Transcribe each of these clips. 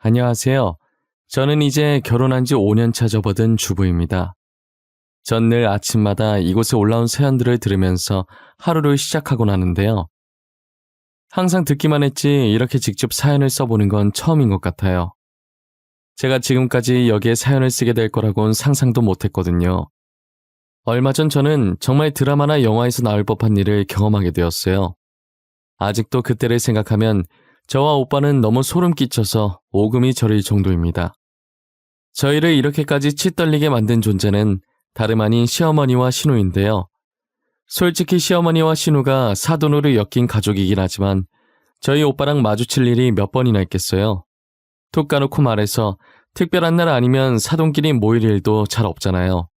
안녕하세요. 저는 이제 결혼한 지 5년 차 접어든 주부입니다. 전 늘 아침마다 이곳에 올라온 사연들을 들으면서 하루를 시작하곤 하는데요. 항상 듣기만 했지 이렇게 직접 사연을 써보는 건 처음인 것 같아요. 제가 지금까지 여기에 사연을 쓰게 될 거라고는 상상도 못했거든요. 얼마 전 저는 정말 드라마나 영화에서 나올 법한 일을 경험하게 되었어요. 아직도 그때를 생각하면 저와 오빠는 너무 소름 끼쳐서 오금이 저릴 정도입니다. 저희를 이렇게까지 치떨리게 만든 존재는 다름 아닌 시어머니와 신우인데요. 솔직히 시어머니와 신우가 사돈으로 엮인 가족이긴 하지만 저희 오빠랑 마주칠 일이 몇 번이나 있겠어요. 툭 까놓고 말해서 특별한 날 아니면 사돈끼리 모일 일도 잘 없잖아요.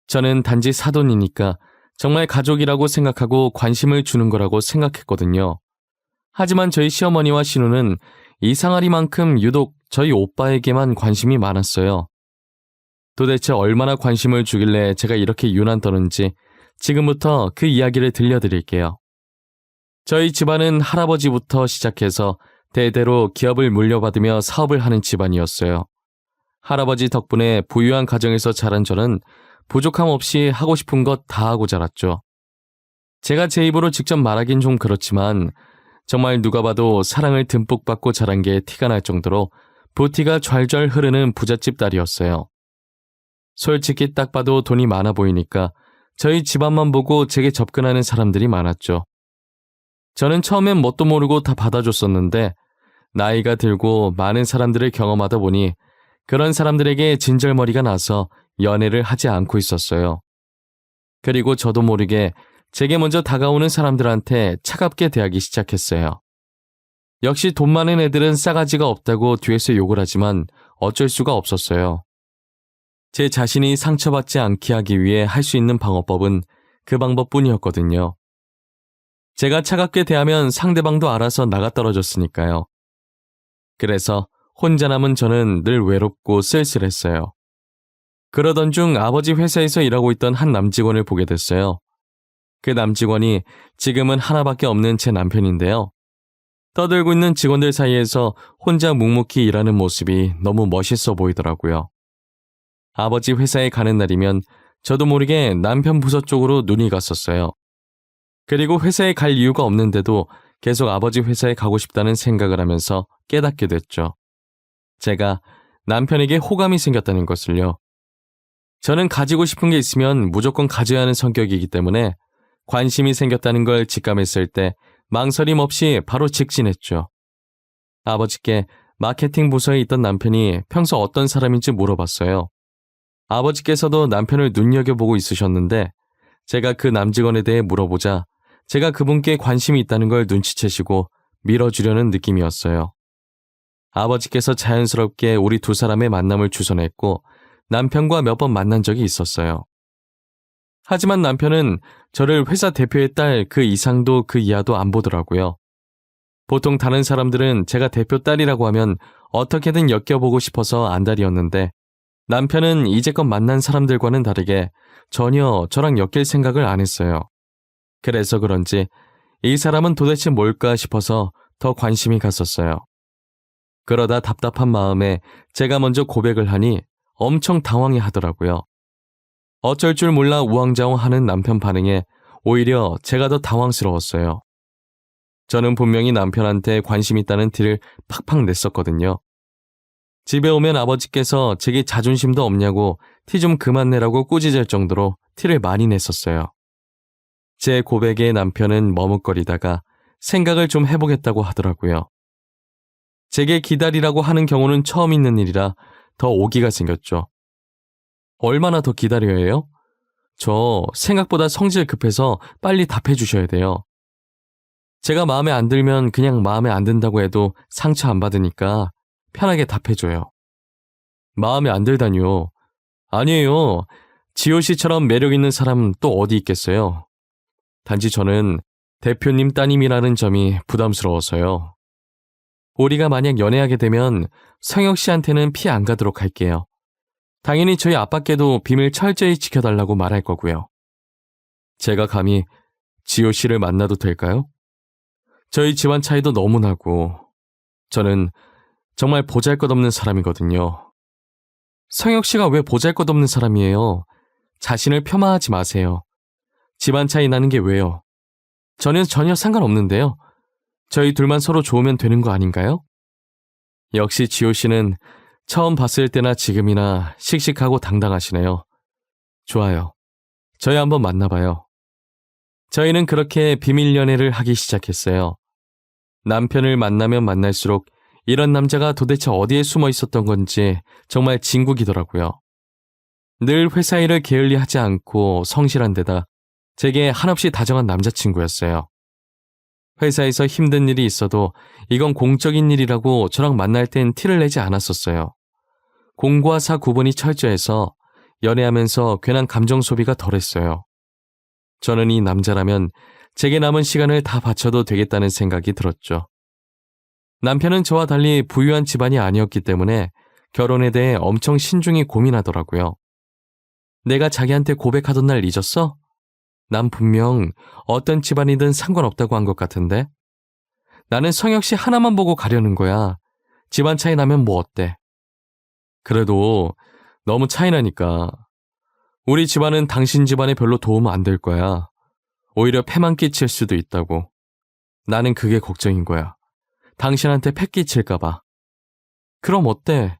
저는 단지 사돈이니까 정말 가족이라고 생각하고 관심을 주는 거라고 생각했거든요. 하지만 저희 시어머니와 신우는 이상하리만큼 유독 저희 오빠에게만 관심이 많았어요. 도대체 얼마나 관심을 주길래 제가 이렇게 유난 떠는지 지금부터 그 이야기를 들려드릴게요. 저희 집안은 할아버지부터 시작해서 대대로 기업을 물려받으며 사업을 하는 집안이었어요. 할아버지 덕분에 부유한 가정에서 자란 저는 부족함 없이 하고 싶은 것 다 하고 자랐죠. 제가 제 입으로 직접 말하긴 좀 그렇지만 정말 누가 봐도 사랑을 듬뿍 받고 자란 게 티가 날 정도로 부티가 좔좔 흐르는 부잣집 딸이었어요. 솔직히 딱 봐도 돈이 많아 보이니까 저희 집안만 보고 제게 접근하는 사람들이 많았죠. 저는 처음엔 뭣도 모르고 다 받아줬었는데 나이가 들고 많은 사람들을 경험하다 보니 그런 사람들에게 진절머리가 나서 연애를 하지 않고 있었어요. 그리고 저도 모르게 제게 먼저 다가오는 사람들한테 차갑게 대하기 시작했어요. 역시 돈 많은 애들은 싸가지가 없다고 뒤에서 욕을 하지만 어쩔 수가 없었어요. 제 자신이 상처받지 않게 하기 위해 할 수 있는 방어법은 그 방법뿐이었거든요. 제가 차갑게 대하면 상대방도 알아서 나가떨어졌으니까요. 그래서 혼자 남은 저는 늘 외롭고 쓸쓸했어요. 그러던 중 아버지 회사에서 일하고 있던 한 남직원을 보게 됐어요. 그 남직원이 지금은 하나밖에 없는 제 남편인데요. 떠들고 있는 직원들 사이에서 혼자 묵묵히 일하는 모습이 너무 멋있어 보이더라고요. 아버지 회사에 가는 날이면 저도 모르게 남편 부서 쪽으로 눈이 갔었어요. 그리고 회사에 갈 이유가 없는데도 계속 아버지 회사에 가고 싶다는 생각을 하면서 깨닫게 됐죠. 제가 남편에게 호감이 생겼다는 것을요. 저는 가지고 싶은 게 있으면 무조건 가져야 하는 성격이기 때문에 관심이 생겼다는 걸 직감했을 때 망설임 없이 바로 직진했죠. 아버지께 마케팅 부서에 있던 남편이 평소 어떤 사람인지 물어봤어요. 아버지께서도 남편을 눈여겨보고 있으셨는데 제가 그 남직원에 대해 물어보자 제가 그분께 관심이 있다는 걸 눈치채시고 밀어주려는 느낌이었어요. 아버지께서 자연스럽게 우리 두 사람의 만남을 주선했고 남편과 몇 번 만난 적이 있었어요. 하지만 남편은 저를 회사 대표의 딸 그 이상도 그 이하도 안 보더라고요. 보통 다른 사람들은 제가 대표 딸이라고 하면 어떻게든 엮여보고 싶어서 안달이었는데 남편은 이제껏 만난 사람들과는 다르게 전혀 저랑 엮일 생각을 안 했어요. 그래서 그런지 이 사람은 도대체 뭘까 싶어서 더 관심이 갔었어요. 그러다 답답한 마음에 제가 먼저 고백을 하니 엄청 당황해 하더라고요. 어쩔 줄 몰라 우왕좌왕하는 남편 반응에 오히려 제가 더 당황스러웠어요. 저는 분명히 남편한테 관심 있다는 티를 팍팍 냈었거든요. 집에 오면 아버지께서 제게 자존심도 없냐고 티 좀 그만 내라고 꾸짖을 정도로 티를 많이 냈었어요. 제 고백에 남편은 머뭇거리다가 생각을 좀 해보겠다고 하더라고요. 제게 기다리라고 하는 경우는 처음 있는 일이라 더 오기가 생겼죠. 얼마나 더 기다려야 해요? 저 생각보다 성질 급해서 빨리 답해 주셔야 돼요. 제가 마음에 안 들면 그냥 마음에 안 든다고 해도 상처 안 받으니까 편하게 답해줘요. 마음에 안 들다니요. 아니에요. 지효 씨처럼 매력 있는 사람 또 어디 있겠어요. 단지 저는 대표님 따님이라는 점이 부담스러워서요. 우리가 만약 연애하게 되면 성혁 씨한테는 피 안 가도록 할게요. 당연히 저희 아빠께도 비밀 철저히 지켜달라고 말할 거고요. 제가 감히 지효 씨를 만나도 될까요? 저희 집안 차이도 너무 나고 저는 정말 보잘것없는 사람이거든요. 성혁 씨가 왜 보잘것없는 사람이에요? 자신을 폄하하지 마세요. 집안 차이 나는 게 왜요? 저는 전혀 상관없는데요. 저희 둘만 서로 좋으면 되는 거 아닌가요? 역시 지호 씨는 처음 봤을 때나 지금이나 씩씩하고 당당하시네요. 좋아요. 저희 한번 만나봐요. 저희는 그렇게 비밀 연애를 하기 시작했어요. 남편을 만나면 만날수록 이런 남자가 도대체 어디에 숨어 있었던 건지 정말 진국이더라고요. 늘 회사 일을 게을리하지 않고 성실한 데다 제게 한없이 다정한 남자친구였어요. 회사에서 힘든 일이 있어도 이건 공적인 일이라고 저랑 만날 땐 티를 내지 않았었어요. 공과 사 구분이 철저해서 연애하면서 괜한 감정 소비가 덜했어요. 저는 이 남자라면 제게 남은 시간을 다 바쳐도 되겠다는 생각이 들었죠. 남편은 저와 달리 부유한 집안이 아니었기 때문에 결혼에 대해 엄청 신중히 고민하더라고요. 내가 자기한테 고백하던 날 잊었어? 난 분명 어떤 집안이든 상관없다고 한 것 같은데? 나는 성혁 씨 하나만 보고 가려는 거야. 집안 차이 나면 뭐 어때? 그래도 너무 차이 나니까. 우리 집안은 당신 집안에 별로 도움 안 될 거야. 오히려 패만 끼칠 수도 있다고. 나는 그게 걱정인 거야. 당신한테 패 끼칠까 봐. 그럼 어때?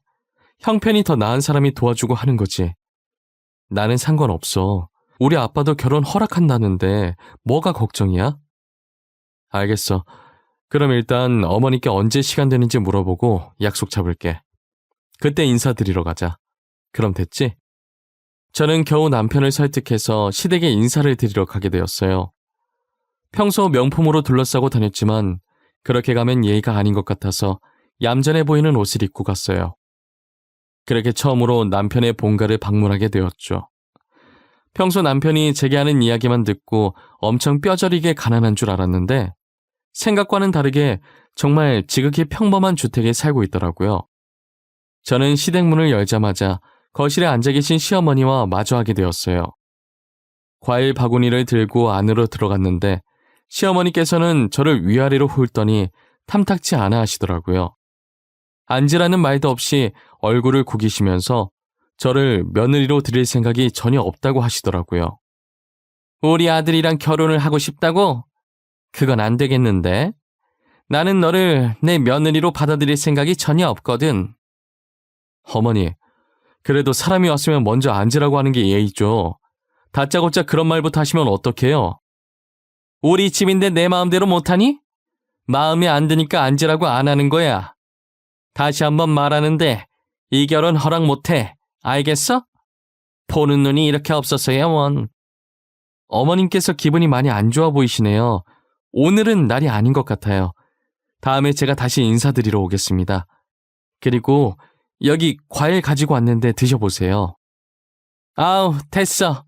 형편이 더 나은 사람이 도와주고 하는 거지. 나는 상관없어. 우리 아빠도 결혼 허락한다는데 뭐가 걱정이야? 알겠어. 그럼 일단 어머니께 언제 시간 되는지 물어보고 약속 잡을게. 그때 인사드리러 가자. 그럼 됐지? 저는 겨우 남편을 설득해서 시댁에 인사를 드리러 가게 되었어요. 평소 명품으로 둘러싸고 다녔지만 그렇게 가면 예의가 아닌 것 같아서 얌전해 보이는 옷을 입고 갔어요. 그렇게 처음으로 남편의 본가를 방문하게 되었죠. 평소 남편이 제게 하는 이야기만 듣고 엄청 뼈저리게 가난한 줄 알았는데 생각과는 다르게 정말 지극히 평범한 주택에 살고 있더라고요. 저는 시댁 문을 열자마자 거실에 앉아 계신 시어머니와 마주하게 되었어요. 과일 바구니를 들고 안으로 들어갔는데 시어머니께서는 저를 위아래로 훑더니 탐탁치 않아 하시더라고요. 앉으라는 말도 없이 얼굴을 구기시면서 저를 며느리로 드릴 생각이 전혀 없다고 하시더라고요. 우리 아들이랑 결혼을 하고 싶다고? 그건 안 되겠는데. 나는 너를 내 며느리로 받아들일 생각이 전혀 없거든. 어머니, 그래도 사람이 왔으면 먼저 앉으라고 하는 게 예의죠. 다짜고짜 그런 말부터 하시면 어떡해요? 우리 집인데 내 마음대로 못하니? 마음에 안 드니까 앉으라고 안 하는 거야. 다시 한번 말하는데 이 결혼 허락 못해. 알겠어? 보는 눈이 이렇게 없었어야 원. 어머님께서 기분이 많이 안 좋아 보이시네요. 오늘은 날이 아닌 것 같아요. 다음에 제가 다시 인사드리러 오겠습니다. 그리고 여기 과일 가지고 왔는데 드셔보세요. 아우, 됐어.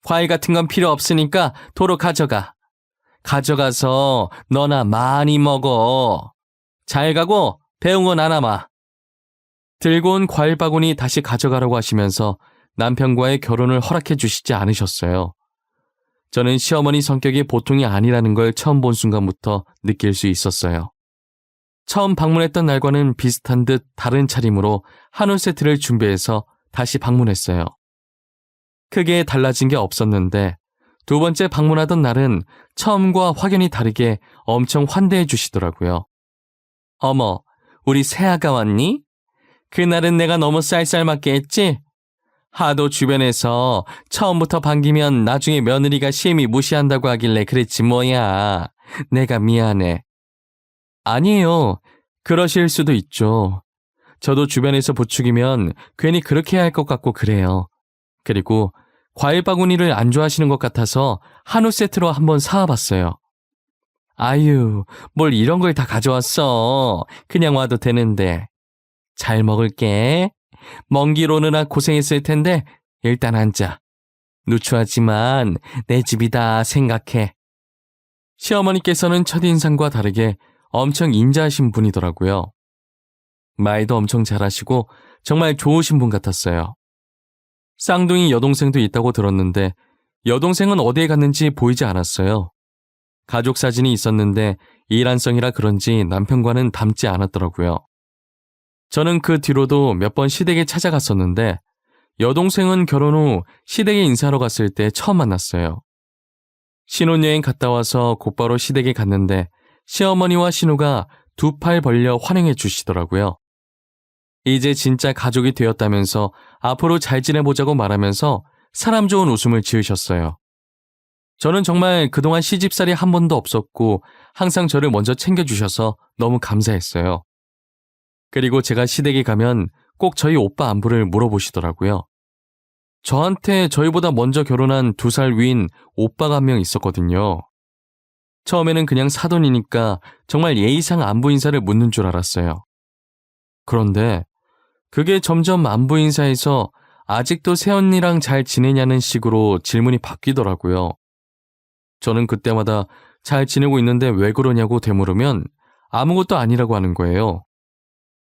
과일 같은 건 필요 없으니까 도로 가져가. 가져가서 너나 많이 먹어. 잘 가고 배운 건 안 남아. 들고 온 과일 바구니 다시 가져가라고 하시면서 남편과의 결혼을 허락해 주시지 않으셨어요. 저는 시어머니 성격이 보통이 아니라는 걸 처음 본 순간부터 느낄 수 있었어요. 처음 방문했던 날과는 비슷한 듯 다른 차림으로 한우 세트를 준비해서 다시 방문했어요. 크게 달라진 게 없었는데 두 번째 방문하던 날은 처음과 확연히 다르게 엄청 환대해 주시더라고요. 어머, 우리 새아가 왔니? 그날은 내가 너무 쌀쌀맞게 했지? 하도 주변에서 처음부터 반기면 나중에 며느리가 심히 무시한다고 하길래 그랬지 뭐야. 내가 미안해. 아니에요. 그러실 수도 있죠. 저도 주변에서 부추기면 괜히 그렇게 해야 할 것 같고 그래요. 그리고 과일 바구니를 안 좋아하시는 것 같아서 한우 세트로 한번 사와봤어요. 아유, 뭘 이런 걸 다 가져왔어. 그냥 와도 되는데. 잘 먹을게. 먼 길 오느라 고생했을 텐데 일단 앉아. 누추하지만 내 집이다 생각해. 시어머니께서는 첫인상과 다르게 엄청 인자하신 분이더라고요. 말도 엄청 잘하시고 정말 좋으신 분 같았어요. 쌍둥이 여동생도 있다고 들었는데 여동생은 어디에 갔는지 보이지 않았어요. 가족 사진이 있었는데 이란성이라 그런지 남편과는 닮지 않았더라고요. 저는 그 뒤로도 몇 번 시댁에 찾아갔었는데 여동생은 결혼 후 시댁에 인사하러 갔을 때 처음 만났어요. 신혼여행 갔다 와서 곧바로 시댁에 갔는데 시어머니와 신우가 두 팔 벌려 환영해 주시더라고요. 이제 진짜 가족이 되었다면서 앞으로 잘 지내보자고 말하면서 사람 좋은 웃음을 지으셨어요. 저는 정말 그동안 시집살이 한 번도 없었고 항상 저를 먼저 챙겨주셔서 너무 감사했어요. 그리고 제가 시댁에 가면 꼭 저희 오빠 안부를 물어보시더라고요. 저한테 저희보다 먼저 결혼한 2살 위인 오빠가 한 명 있었거든요. 처음에는 그냥 사돈이니까 정말 예의상 안부 인사를 묻는 줄 알았어요. 그런데 그게 점점 안부 인사에서 아직도 새언니랑 잘 지내냐는 식으로 질문이 바뀌더라고요. 저는 그때마다 잘 지내고 있는데 왜 그러냐고 되물으면 아무것도 아니라고 하는 거예요.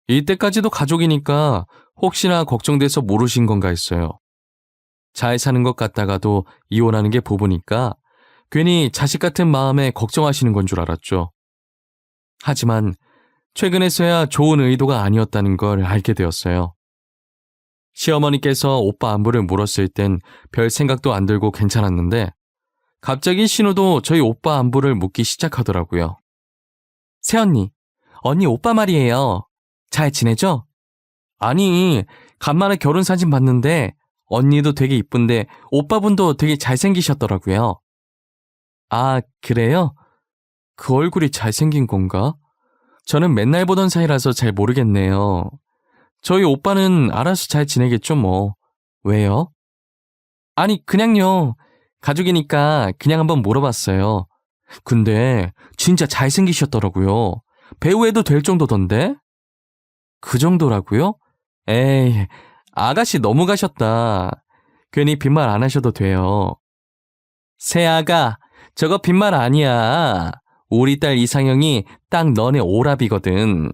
이때까지도 가족이니까 혹시나 걱정돼서 모르신 건가 했어요. 잘 사는 것 같다가도 이혼하는 게 부부니까 괜히 자식 같은 마음에 걱정하시는 건 줄 알았죠. 하지만 최근에서야 좋은 의도가 아니었다는 걸 알게 되었어요. 시어머니께서 오빠 안부를 물었을 땐 별 생각도 안 들고 괜찮았는데 갑자기 신우도 저희 오빠 안부를 묻기 시작하더라고요. 새언니, 언니 오빠 말이에요. 잘 지내죠? 아니, 간만에 결혼 사진 봤는데 언니도 되게 이쁜데 오빠분도 되게 잘생기셨더라고요. 아, 그래요? 그 얼굴이 잘생긴 건가? 저는 맨날 보던 사이라서 잘 모르겠네요. 저희 오빠는 알아서 잘 지내겠죠 뭐. 왜요? 아니, 그냥요. 가족이니까 그냥 한번 물어봤어요. 근데 진짜 잘생기셨더라고요. 배우해도 될 정도던데? 그 정도라고요? 에이, 아가씨 너무 가셨다. 괜히 빈말 안 하셔도 돼요. 새아가, 저거 빈말 아니야. 우리 딸 이상형이 딱 너네 오랍이거든.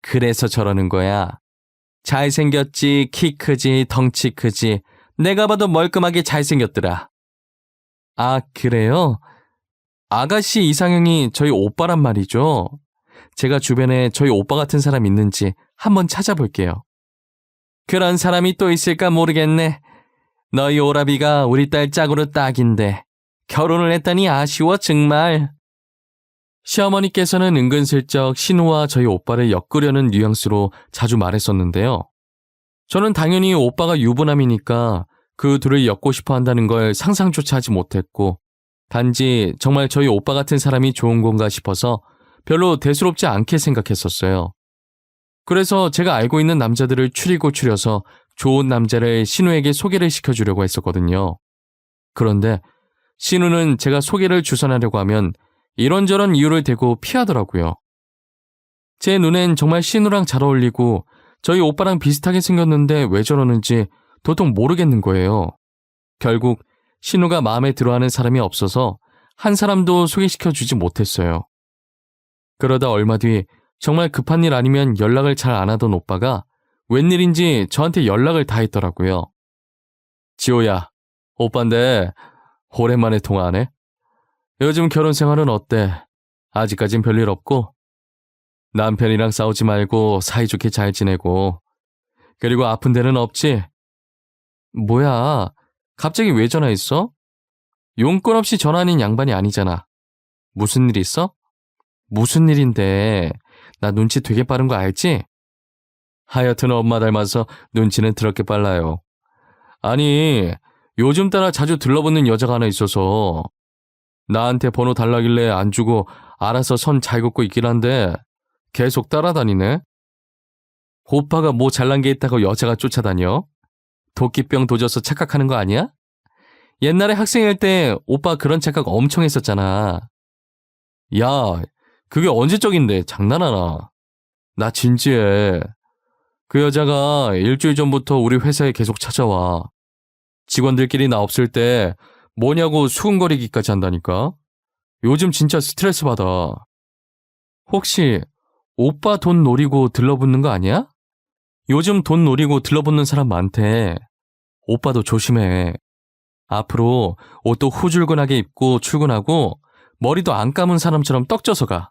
그래서 저러는 거야. 잘생겼지, 키 크지, 덩치 크지. 내가 봐도 멀끔하게 잘생겼더라. 아, 그래요? 아가씨 이상형이 저희 오빠란 말이죠. 제가 주변에 저희 오빠 같은 사람 있는지 한번 찾아볼게요. 그런 사람이 또 있을까 모르겠네. 너희 오라비가 우리 딸 짝으로 딱인데 결혼을 했다니 아쉬워 정말. 시어머니께서는 은근슬쩍 신우와 저희 오빠를 엮으려는 뉘앙스로 자주 말했었는데요. 저는 당연히 오빠가 유부남이니까 그 둘을 엮고 싶어 한다는 걸 상상조차 하지 못했고 단지 정말 저희 오빠 같은 사람이 좋은 건가 싶어서 별로 대수롭지 않게 생각했었어요. 그래서 제가 알고 있는 남자들을 추리고 추려서 좋은 남자를 신우에게 소개를 시켜주려고 했었거든요. 그런데 신우는 제가 소개를 주선하려고 하면 이런저런 이유를 대고 피하더라고요. 제 눈엔 정말 신우랑 잘 어울리고 저희 오빠랑 비슷하게 생겼는데 왜 저러는지 도통 모르겠는 거예요. 결국 신우가 마음에 들어하는 사람이 없어서 한 사람도 소개시켜주지 못했어요. 그러다 얼마 뒤 정말 급한 일 아니면 연락을 잘 안 하던 오빠가 웬일인지 저한테 연락을 다 했더라고요. 지호야, 오빠인데 오랜만에 통화하네. 요즘 결혼 생활은 어때? 아직까진 별일 없고? 남편이랑 싸우지 말고 사이좋게 잘 지내고. 그리고 아픈 데는 없지? 뭐야, 갑자기 왜 전화했어? 용건 없이 전화하는 양반이 아니잖아. 무슨 일 있어? 무슨 일인데? 나 눈치 되게 빠른 거 알지? 하여튼 엄마 닮아서 눈치는 더럽게 빨라요. 아니, 요즘 따라 자주 들러붙는 여자가 하나 있어서 나한테 번호 달라길래 안 주고 알아서 선 잘 긋고 있긴 한데 계속 따라다니네. 오빠가 뭐 잘난 게 있다고 여자가 쫓아다녀? 도끼병 도져서 착각하는 거 아니야? 옛날에 학생일 때 오빠 그런 착각 엄청 했었잖아. 야, 그게 언제적인데 장난하나. 나 진지해. 그 여자가 일주일 전부터 우리 회사에 계속 찾아와. 직원들끼리 나 없을 때 뭐냐고 수근거리기까지 한다니까. 요즘 진짜 스트레스 받아. 혹시 오빠 돈 노리고 들러붙는 거 아니야? 요즘 돈 노리고 들러붙는 사람 많대. 오빠도 조심해. 앞으로 옷도 후줄근하게 입고 출근하고 머리도 안 감은 사람처럼 떡져서 가.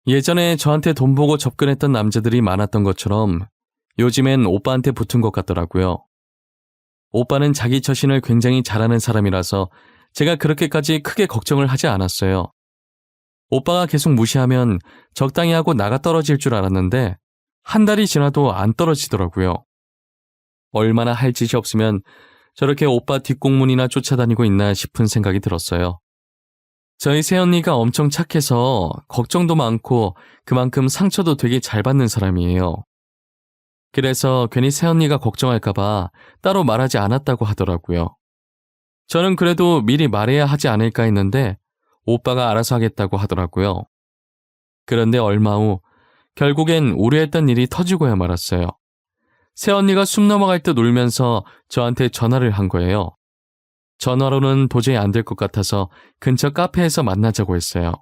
예전에 저한테 돈 보고 접근했던 남자들이 많았던 것처럼 요즘엔 오빠한테 붙은 것 같더라고요. 오빠는 자기 처신을 굉장히 잘하는 사람이라서 제가 그렇게까지 크게 걱정을 하지 않았어요. 오빠가 계속 무시하면 적당히 하고 나가 떨어질 줄 알았는데 한 달이 지나도 안 떨어지더라고요. 얼마나 할 짓이 없으면 저렇게 오빠 뒷공문이나 쫓아다니고 있나 싶은 생각이 들었어요. 저희 새언니가 엄청 착해서 걱정도 많고 그만큼 상처도 되게 잘 받는 사람이에요. 그래서 괜히 새언니가 걱정할까봐 따로 말하지 않았다고 하더라고요. 저는 그래도 미리 말해야 하지 않을까 했는데 오빠가 알아서 하겠다고 하더라고요. 그런데 얼마 후 결국엔 우려했던 일이 터지고야 말았어요. 새언니가 숨 넘어갈 듯 울면서 저한테 전화를 한 거예요. 전화로는 도저히 안 될 것 같아서 근처 카페에서 만나자고 했어요.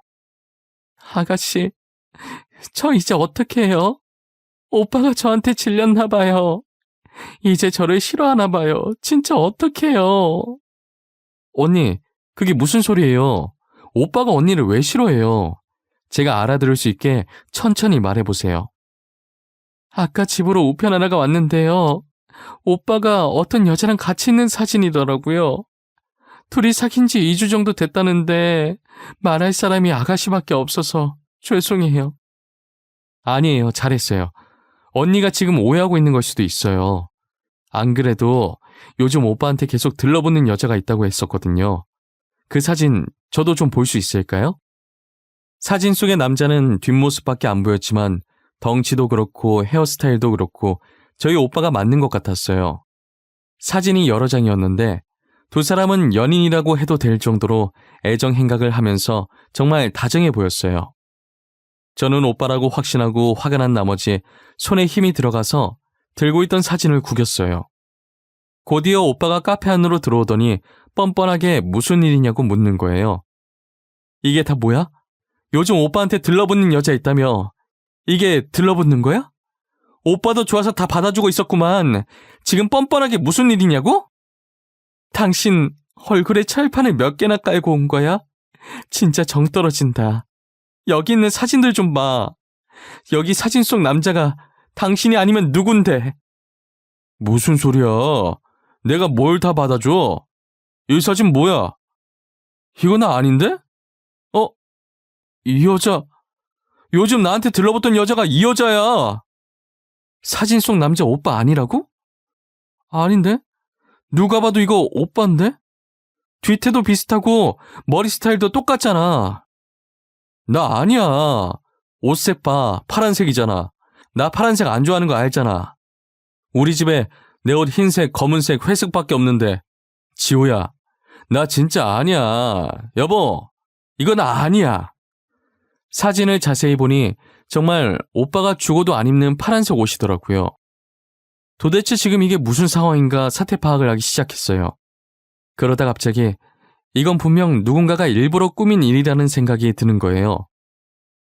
아가씨, 저 이제 어떻게 해요? 오빠가 저한테 질렸나 봐요. 이제 저를 싫어하나 봐요. 진짜 어떻게 해요? 언니, 그게 무슨 소리예요? 오빠가 언니를 왜 싫어해요? 제가 알아들을 수 있게 천천히 말해보세요. 아까 집으로 우편 하나가 왔는데요. 오빠가 어떤 여자랑 같이 있는 사진이더라고요. 둘이 사귄 지 2주 정도 됐다는데 말할 사람이 아가씨밖에 없어서 죄송해요. 아니에요. 잘했어요. 언니가 지금 오해하고 있는 걸 수도 있어요. 안 그래도 요즘 오빠한테 계속 들러붙는 여자가 있다고 했었거든요. 그 사진 저도 좀 볼 수 있을까요? 사진 속의 남자는 뒷모습밖에 안 보였지만 덩치도 그렇고 헤어스타일도 그렇고 저희 오빠가 맞는 것 같았어요. 사진이 여러 장이었는데 두 사람은 연인이라고 해도 될 정도로 애정 행각을 하면서 정말 다정해 보였어요. 저는 오빠라고 확신하고 화가 난 나머지 손에 힘이 들어가서 들고 있던 사진을 구겼어요. 곧이어 오빠가 카페 안으로 들어오더니 뻔뻔하게 무슨 일이냐고 묻는 거예요. 이게 다 뭐야? 요즘 오빠한테 들러붙는 여자 있다며. 이게 들러붙는 거야? 오빠도 좋아서 다 받아주고 있었구만. 지금 뻔뻔하게 무슨 일이냐고? 당신 얼굴에 철판을 몇 개나 깔고 온 거야? 진짜 정 떨어진다. 여기 있는 사진들 좀 봐. 여기 사진 속 남자가 당신이 아니면 누군데? 무슨 소리야? 내가 뭘 다 받아줘? 이 사진 뭐야? 이거 나 아닌데? 이 여자, 요즘 나한테 들러붙던 여자가 이 여자야. 사진 속 남자 오빠 아니라고? 아닌데? 누가 봐도 이거 오빠인데? 뒤태도 비슷하고 머리 스타일도 똑같잖아. 나 아니야. 옷색 봐. 파란색이잖아. 나 파란색 안 좋아하는 거 알잖아. 우리 집에 내 옷 흰색, 검은색, 회색밖에 없는데. 지호야, 나 진짜 아니야. 여보, 이거 나 아니야. 사진을 자세히 보니 정말 오빠가 죽어도 안 입는 파란색 옷이더라고요. 도대체 지금 이게 무슨 상황인가 사태 파악을 하기 시작했어요. 그러다 갑자기 이건 분명 누군가가 일부러 꾸민 일이라는 생각이 드는 거예요.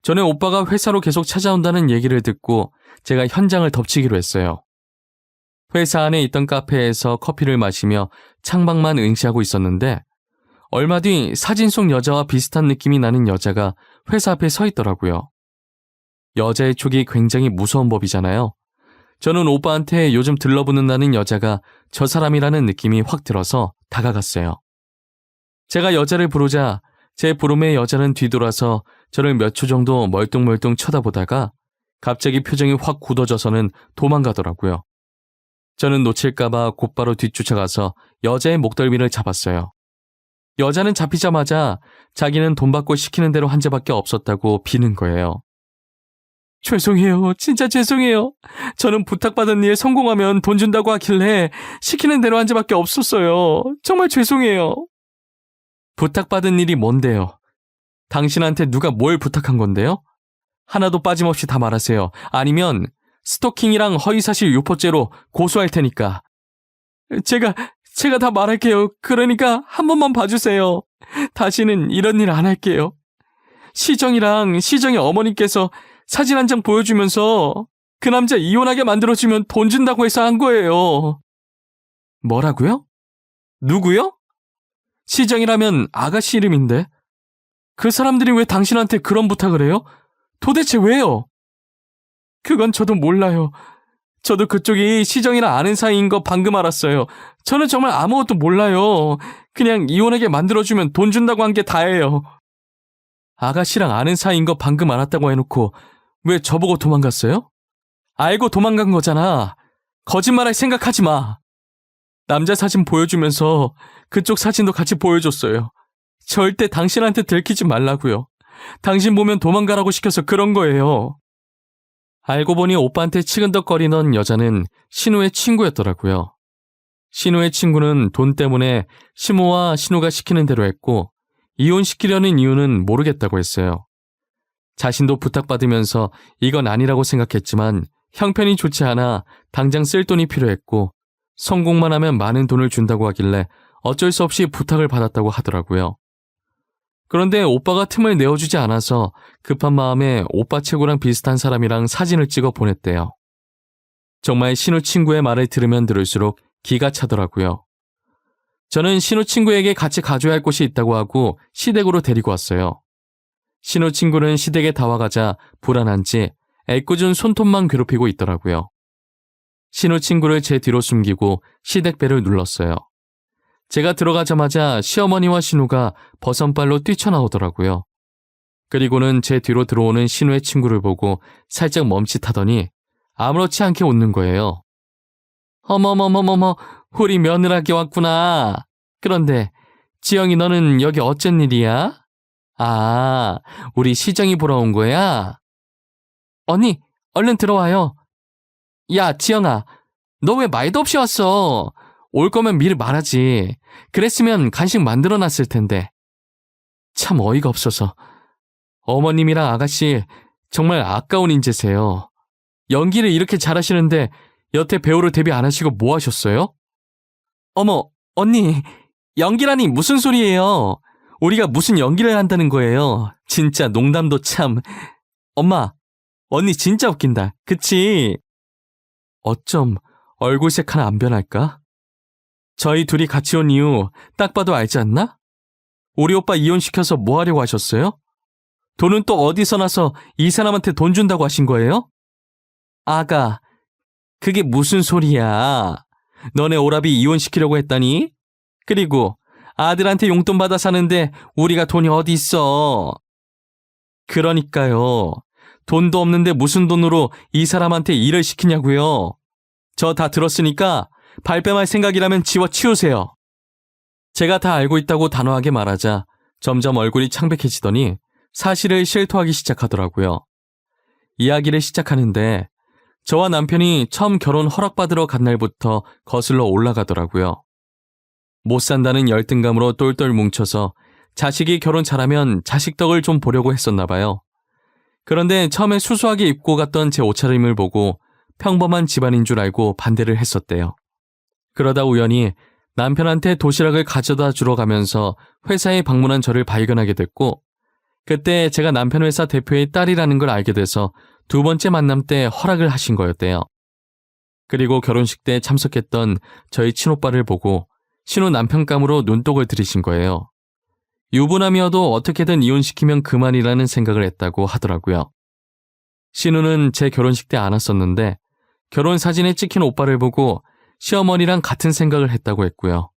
전에 오빠가 회사로 계속 찾아온다는 얘기를 듣고 제가 현장을 덮치기로 했어요. 회사 안에 있던 카페에서 커피를 마시며 창밖만 응시하고 있었는데 얼마 뒤 사진 속 여자와 비슷한 느낌이 나는 여자가 회사 앞에 서 있더라고요. 여자의 촉이 굉장히 무서운 법이잖아요. 저는 오빠한테 요즘 들러붙는다는 여자가 저 사람이라는 느낌이 확 들어서 다가갔어요. 제가 여자를 부르자 제 부름에 여자는 뒤돌아서 저를 몇 초 정도 멀뚱멀뚱 쳐다보다가 갑자기 표정이 확 굳어져서는 도망가더라고요. 저는 놓칠까봐 곧바로 뒤쫓아가서 여자의 목덜미를 잡았어요. 여자는 잡히자마자 자기는 돈 받고 시키는 대로 한 죄밖에 없었다고 비는 거예요. 죄송해요. 진짜 죄송해요. 저는 부탁받은 일 성공하면 돈 준다고 하길래 시키는 대로 한 죄밖에 없었어요. 정말 죄송해요. 부탁받은 일이 뭔데요? 당신한테 누가 뭘 부탁한 건데요? 하나도 빠짐없이 다 말하세요. 아니면 스토킹이랑 허위사실 유포죄로 고소할 테니까. 제가 다 말할게요. 그러니까 한 번만 봐주세요. 다시는 이런 일 안 할게요. 시정이랑 시정의 어머니께서 사진 한 장 보여주면서 그 남자 이혼하게 만들어주면 돈 준다고 해서 한 거예요. 뭐라고요? 누구요? 시정이라면 아가씨 이름인데. 그 사람들이 왜 당신한테 그런 부탁을 해요? 도대체 왜요? 그건 저도 몰라요. 저도 그쪽이 시정이랑 아는 사이인 거 방금 알았어요. 저는 정말 아무것도 몰라요. 그냥 이혼하게 만들어주면 돈 준다고 한 게 다예요. 아가씨랑 아는 사이인 거 방금 알았다고 해놓고 왜 저보고 도망갔어요? 알고 도망간 거잖아. 거짓말할 생각하지 마. 남자 사진 보여주면서 그쪽 사진도 같이 보여줬어요. 절대 당신한테 들키지 말라고요. 당신 보면 도망가라고 시켜서 그런 거예요. 알고 보니 오빠한테 치근덕거리던 여자는 신우의 친구였더라고요. 신우의 친구는 돈 때문에 시모와 신우가 시키는 대로 했고 이혼시키려는 이유는 모르겠다고 했어요. 자신도 부탁받으면서 이건 아니라고 생각했지만 형편이 좋지 않아 당장 쓸 돈이 필요했고 성공만 하면 많은 돈을 준다고 하길래 어쩔 수 없이 부탁을 받았다고 하더라고요. 그런데 오빠가 틈을 내어주지 않아서 급한 마음에 오빠 최고랑 비슷한 사람이랑 사진을 찍어 보냈대요. 정말 신우 친구의 말을 들으면 들을수록 기가 차더라고요. 저는 신우 친구에게 같이 가줘야 할 곳이 있다고 하고 시댁으로 데리고 왔어요. 신우 친구는 시댁에 다 와가자 불안한지 애꿎은 손톱만 괴롭히고 있더라고요. 신우 친구를 제 뒤로 숨기고 시댁배를 눌렀어요. 제가 들어가자마자 시어머니와 신우가 버선발로 뛰쳐나오더라고요. 그리고는 제 뒤로 들어오는 신우의 친구를 보고 살짝 멈칫하더니 아무렇지 않게 웃는 거예요. 어머머머머머, 우리 며느라기 왔구나. 그런데 지영이 너는 여기 어쩐 일이야? 아, 우리 시정이 보러 온 거야? 언니, 얼른 들어와요. 야, 지영아, 너 왜 말도 없이 왔어? 올 거면 미리 말하지. 그랬으면 간식 만들어놨을 텐데. 참 어이가 없어서. 어머님이랑 아가씨 정말 아까운 인재세요. 연기를 이렇게 잘하시는데 여태 배우를 데뷔 안 하시고 뭐 하셨어요? 어머, 언니, 연기라니 무슨 소리예요? 우리가 무슨 연기를 한다는 거예요? 진짜 농담도 참. 엄마, 언니 진짜 웃긴다. 그치? 어쩜 얼굴색 하나 안 변할까? 저희 둘이 같이 온 이유 딱 봐도 알지 않나? 우리 오빠 이혼시켜서 뭐 하려고 하셨어요? 돈은 또 어디서 나서 이 사람한테 돈 준다고 하신 거예요? 아가, 그게 무슨 소리야? 너네 오라비 이혼시키려고 했다니? 그리고 아들한테 용돈 받아 사는데 우리가 돈이 어디 있어? 그러니까요. 돈도 없는데 무슨 돈으로 이 사람한테 일을 시키냐고요? 저 다 들었으니까 발뺌할 생각이라면 지워치우세요. 제가 다 알고 있다고 단호하게 말하자 점점 얼굴이 창백해지더니 사실을 실토하기 시작하더라고요. 이야기를 시작하는데 저와 남편이 처음 결혼 허락받으러 간 날부터 거슬러 올라가더라고요. 못 산다는 열등감으로 똘똘 뭉쳐서 자식이 결혼 잘하면 자식 덕을 좀 보려고 했었나 봐요. 그런데 처음에 수수하게 입고 갔던 제 옷차림을 보고 평범한 집안인 줄 알고 반대를 했었대요. 그러다 우연히 남편한테 도시락을 가져다 주러 가면서 회사에 방문한 저를 발견하게 됐고 그때 제가 남편 회사 대표의 딸이라는 걸 알게 돼서 두 번째 만남 때 허락을 하신 거였대요. 그리고 결혼식 때 참석했던 저희 친오빠를 보고 신우 남편감으로 눈독을 들이신 거예요. 유부남이어도 어떻게든 이혼시키면 그만이라는 생각을 했다고 하더라고요. 신우는 제 결혼식 때 안 왔었는데 결혼 사진에 찍힌 오빠를 보고 시어머니랑 같은 생각을 했다고 했고요.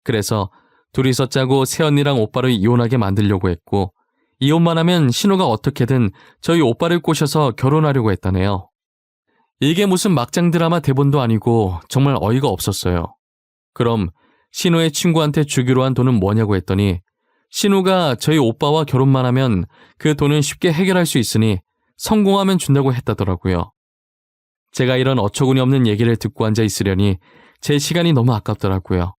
그래서 둘이서 짜고 새언니랑 오빠를 이혼하게 만들려고 했고 이혼만 하면 신우가 어떻게든 저희 오빠를 꼬셔서 결혼하려고 했다네요. 이게 무슨 막장 드라마 대본도 아니고 정말 어이가 없었어요. 그럼 신우의 친구한테 주기로 한 돈은 뭐냐고 했더니 신우가 저희 오빠와 결혼만 하면 그 돈은 쉽게 해결할 수 있으니 성공하면 준다고 했다더라고요. 제가 이런 어처구니 없는 얘기를 듣고 앉아 있으려니 제 시간이 너무 아깝더라고요.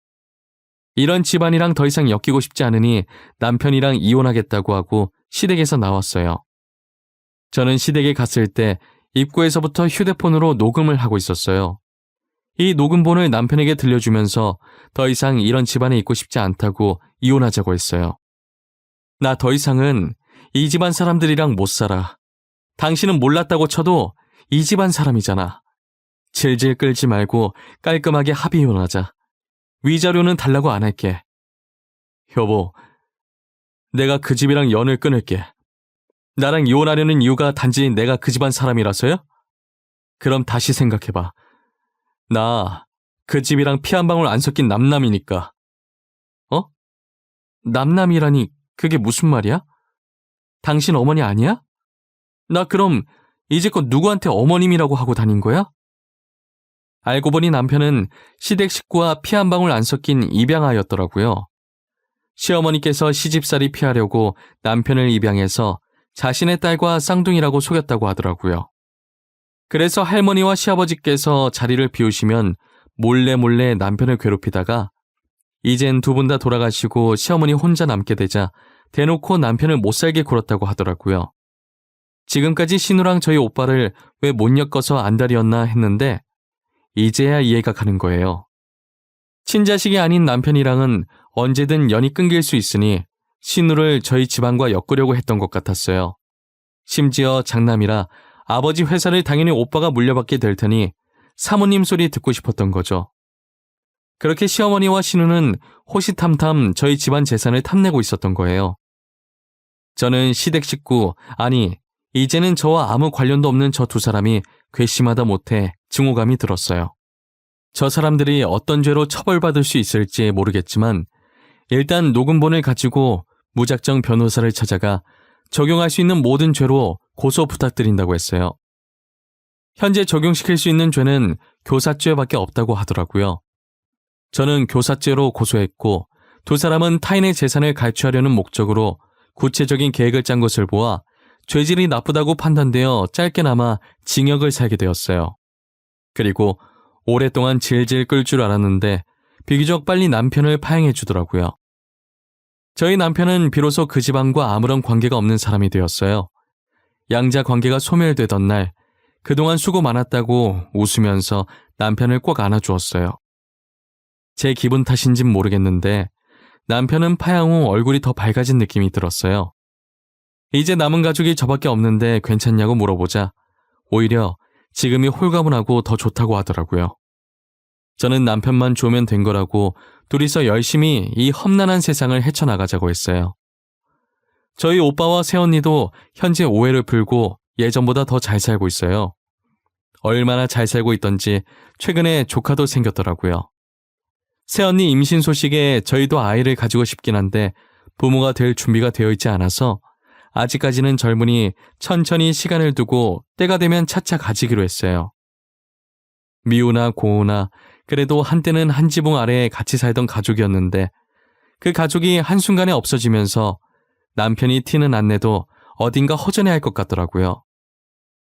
이런 집안이랑 더 이상 엮이고 싶지 않으니 남편이랑 이혼하겠다고 하고 시댁에서 나왔어요. 저는 시댁에 갔을 때 입구에서부터 휴대폰으로 녹음을 하고 있었어요. 이 녹음본을 남편에게 들려주면서 더 이상 이런 집안에 있고 싶지 않다고 이혼하자고 했어요. 나 더 이상은 이 집안 사람들이랑 못 살아. 당신은 몰랐다고 쳐도 이 집안 사람이잖아. 질질 끌지 말고 깔끔하게 합의 이혼하자. 위자료는 달라고 안 할게. 여보, 내가 그 집이랑 연을 끊을게. 나랑 이혼하려는 이유가 단지 내가 그 집안 사람이라서요? 그럼 다시 생각해봐. 나 그 집이랑 피 한 방울 안 섞인 남남이니까. 어? 남남이라니 그게 무슨 말이야? 당신 어머니 아니야? 나 그럼 이제껏 누구한테 어머님이라고 하고 다닌 거야? 알고 보니 남편은 시댁 식구와 피 한 방울 안 섞인 입양아였더라고요. 시어머니께서 시집살이 피하려고 남편을 입양해서 자신의 딸과 쌍둥이라고 속였다고 하더라고요. 그래서 할머니와 시아버지께서 자리를 비우시면 몰래 남편을 괴롭히다가 이젠 두 분 다 돌아가시고 시어머니 혼자 남게 되자 대놓고 남편을 못살게 굴었다고 하더라고요. 지금까지 신우랑 저희 오빠를 왜 못 엮어서 안달이었나 했는데 이제야 이해가 가는 거예요. 친자식이 아닌 남편이랑은 언제든 연이 끊길 수 있으니 신우를 저희 집안과 엮으려고 했던 것 같았어요. 심지어 장남이라 아버지 회사를 당연히 오빠가 물려받게 될 테니 사모님 소리 듣고 싶었던 거죠. 그렇게 시어머니와 신우는 호시탐탐 저희 집안 재산을 탐내고 있었던 거예요. 저는 시댁 식구, 아니 이제는 저와 아무 관련도 없는 저 두 사람이 괘씸하다 못해 증오감이 들었어요. 저 사람들이 어떤 죄로 처벌받을 수 있을지 모르겠지만 일단 녹음본을 가지고 무작정 변호사를 찾아가 적용할 수 있는 모든 죄로 고소 부탁드린다고 했어요. 현재 적용시킬 수 있는 죄는 교사죄밖에 없다고 하더라고요. 저는 교사죄로 고소했고 두 사람은 타인의 재산을 갈취하려는 목적으로 구체적인 계획을 짠 것을 보아 죄질이 나쁘다고 판단되어 짧게나마 징역을 살게 되었어요. 그리고 오랫동안 질질 끌 줄 알았는데 비교적 빨리 남편을 파행해 주더라고요. 저희 남편은 비로소 그 집안과 아무런 관계가 없는 사람이 되었어요. 양자 관계가 소멸되던 날 그동안 수고 많았다고 웃으면서 남편을 꼭 안아주었어요. 제 기분 탓인진 모르겠는데 남편은 파양 후 얼굴이 더 밝아진 느낌이 들었어요. 이제 남은 가족이 저밖에 없는데 괜찮냐고 물어보자 오히려 지금이 홀가분하고 더 좋다고 하더라고요. 저는 남편만 좋으면 된 거라고 둘이서 열심히 이 험난한 세상을 헤쳐나가자고 했어요. 저희 오빠와 새언니도 현재 오해를 풀고 예전보다 더 잘 살고 있어요. 얼마나 잘 살고 있던지 최근에 조카도 생겼더라고요. 새언니 임신 소식에 저희도 아이를 가지고 싶긴 한데 부모가 될 준비가 되어 있지 않아서 아직까지는 젊으니 천천히 시간을 두고 때가 되면 차차 가지기로 했어요. 미우나 고우나 그래도 한때는 한 지붕 아래에 같이 살던 가족이었는데 그 가족이 한순간에 없어지면서 남편이 티는 안 내도 어딘가 허전해할 것 같더라고요.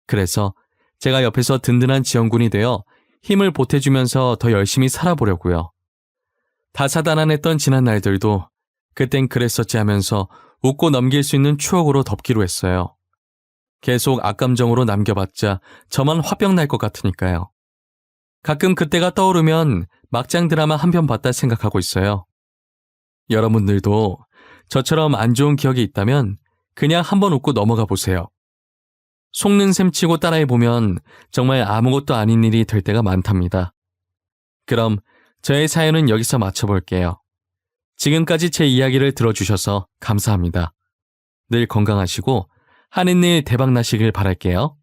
그래서 제가 옆에서 든든한 지원군이 되어 힘을 보태주면서 더 열심히 살아보려고요. 다사다난했던 지난 날들도 그땐 그랬었지 하면서 웃고 넘길 수 있는 추억으로 덮기로 했어요. 계속 악감정으로 남겨봤자 저만 화병 날 것 같으니까요. 가끔 그때가 떠오르면 막장 드라마 한 편 봤다 생각하고 있어요. 여러분들도 저처럼 안 좋은 기억이 있다면 그냥 한번 웃고 넘어가 보세요. 속는 셈 치고 따라해보면 정말 아무것도 아닌 일이 될 때가 많답니다. 그럼 저의 사연은 여기서 마쳐볼게요. 지금까지 제 이야기를 들어주셔서 감사합니다. 늘 건강하시고 하는 일 대박 나시길 바랄게요.